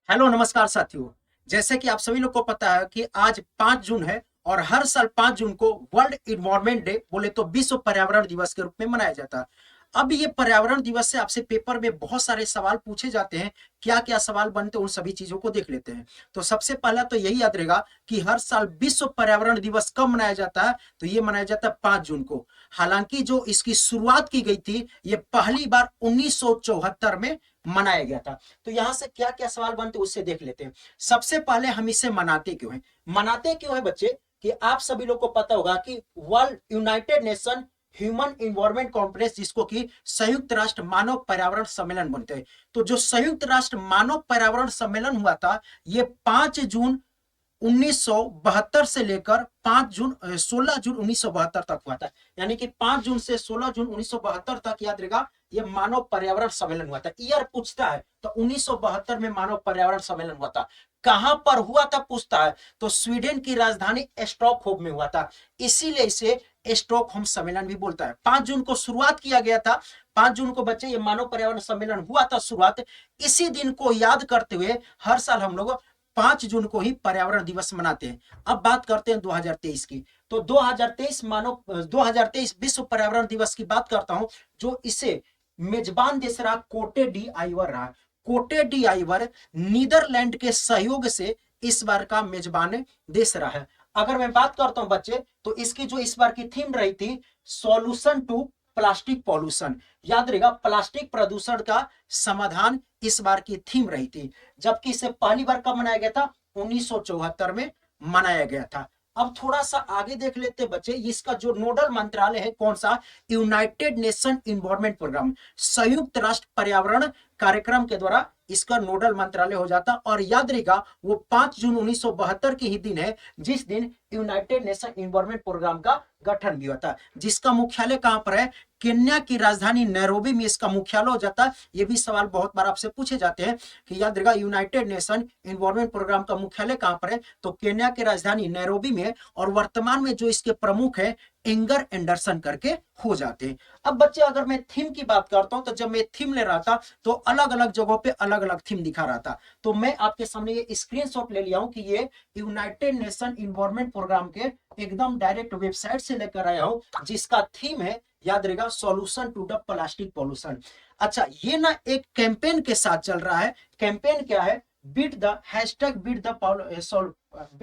Hello नमस्कार साथियों। जैसे कि आप सभी लोग को पता है कि आज 5 जून है और हर साल 5 जून को वर्ल्ड इन्वायरमेंट डे बोले तो विश्व पर्यावरण दिवस के रूप में मनाया जाता है। अब ये पर्यावरण दिवस से आपसे पेपर में बहुत सारे सवाल पूछे जाते हैं। क्या क्या सवाल बनते हैं उन सभी चीजों को देख लेते हैं। तो सबसे पहला तो यही याद रहेगा कि हर साल विश्व पर्यावरण दिवस कब मनाया जाता है, तो ये मनाया जाता है 5 जून को। हालांकि जो इसकी शुरुआत की गई थी ये पहली बार 1974 में मनाया गया था। तो यहां से क्या क्या सवाल बनते हैं उससे देख लेते हैं। सबसे पहले हम इसे मनाते क्यों हैं? मनाते क्यों है बच्चे कि आप सभी लोग को पता होगा कि world United nation human environment conference, जिसको कि संयुक्त राष्ट्र मानव पर्यावरण सम्मेलन बोलते हैं। तो जो संयुक्त राष्ट्र मानव पर्यावरण सम्मेलन हुआ था ये 5 जून 1972 से लेकर 16 जून 1972 तक हुआ था। यानी कि 5 जून से 16 जून 1972 तक याद रहेगा ये मानव पर्यावरण सम्मेलन हुआ था। ईयर पूछता है तो 1972 में मानव पर्यावरण सम्मेलन हुआ था। कहां पर हुआ था पूछता है तो स्वीडन की राजधानी स्टॉकहोम में हुआ था। इसीलिए इसे स्टॉकहोम सम्मेलन भी बोलता है। 5 जून को शुरुआत किया गया था। 5 जून को बच्चे ये मानव पर्यावरण सम्मेलन हुआ था शुरुआत। इसी दिन को याद करते हुए हर साल हम लोग 5 जून को ही पर्यावरण दिवस मनाते हैं। अब बात करते हैं 2023 की। तो 2023 विश्व पर्यावरण दिवस की बात करता हूं। जो इसे मेजबान देश रहा कोटे डी आइवर रहा। कोटे डी आइवर नीदरलैंड के सहयोग से इस बार का मेजबान देश रहा है। अगर मैं बात करता हूं बच्चे तो इसकी जो इस बार की थीम रही थी सॉल्यूशन टू प्लास्टिक पॉल्यूशन। याद रहेगा प्लास्टिक प्रदूषण का समाधान इस बार की थीम रही थी। जबकि इसे पहली बार कब मनाया गया था? 1974 में मनाया गया था। अब थोड़ा सा आगे देख लेते हैं बच्चे। इसका जो नोडल मंत्रालय है कौन सा? यूनाइटेड नेशन इन्वायरमेंट प्रोग्राम, संयुक्त राष्ट्र पर्यावरण कार्यक्रम के द्वारा इसका नोडल मंत्रालय हो जाता। और याद रहेगा वो 5 जून 1972 के ही दिन है जिस दिन यूनाइटेड नेशन इन्वायरमेंट प्रोग्राम का गठन भी हुआ था, जिसका मुख्यालय कहां पर है? केन्या की राजधानी नैरोबी में इसका मुख्यालय हो जाता है। ये भी सवाल बहुत बार आपसे पूछे जाते हैं कि याद रहेगा यूनाइटेड नेशन इन्वायरमेंट प्रोग्राम का मुख्यालय कहां पर है? तो केन्या की राजधानी नैरोबी में। और वर्तमान में जो इसके प्रमुख है एंगर एंडरसन करके हो जाते हैं। अब बच्चे अगर मैं थीम की बात करता हूं तो जब मैं थीम ले रहा था तो अलग अलग जगहों पे अलग अलग थीम दिखा रहा था। तो मैं आपके सामने ये स्क्रीनशॉट ले लिया हूं कि ये यूनाइटेड नेशन इन्वायरमेंट प्रोग्राम के एकदम डायरेक्ट वेबसाइट से लेकर आया हूं, जिसका थीम है याद रहेगा solution to the plastic pollution. अच्छा, ये ना एक कैंपेन के साथ चल रहा है। कैंपेन क्या है? Beat the hashtag beat the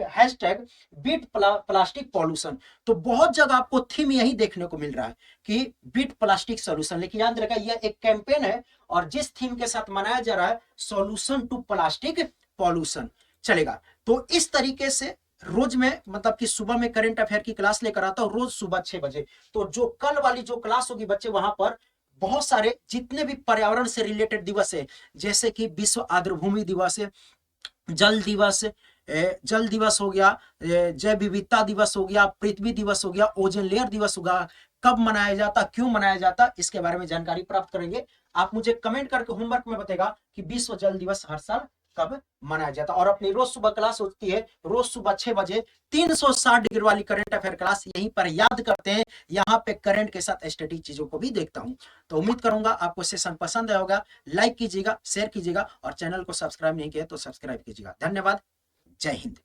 hashtag beat plastic pollution. तो बहुत जगह आपको थीम यही देखने को मिल रहा है कि बीट प्लास्टिक सॉल्यूशन, लेकिन याद रखा यह एक कैंपेन है और जिस थीम के साथ मनाया जा रहा है सॉल्यूशन टू प्लास्टिक पॉल्यूशन चलेगा। तो इस तरीके से रोज में मतलब कि सुबह में करंट अफेयर की क्लास लेकर आता हूं रोज सुबह 6 बजे। तो जो कल वाली जो क्लास होगी बच्चे वहां पर बहुत सारे जितने भी पर्यावरण से रिलेटेड दिवस है, जैसे कि विश्व आर्द्रभूमि दिवस है, जल दिवस, जल दिवस हो गया, जैव विविधता दिवस हो गया, पृथ्वी दिवस हो गया, ओजोन लेयर दिवस होगा, कब मनाया जाता, क्यों मनाया जाता, इसके बारे में जानकारी प्राप्त करेंगे। आप मुझे कमेंट करके होमवर्क में बताएगा कि विश्व जल दिवस हर साल कब मनाया जाता। और अपनी रोज सुबह क्लास होती है रोज सुबह 6 बजे 360 डिग्री वाली करंट अफेयर क्लास यहीं पर याद करते हैं। यहाँ पे करंट के साथ स्टडी चीजों को भी देखता हूं। तो उम्मीद करूंगा आपको सेशन पसंद आया होगा। लाइक कीजिएगा, शेयर कीजिएगा और चैनल को सब्सक्राइब नहीं किया तो सब्सक्राइब कीजिएगा। धन्यवाद। जय हिंद।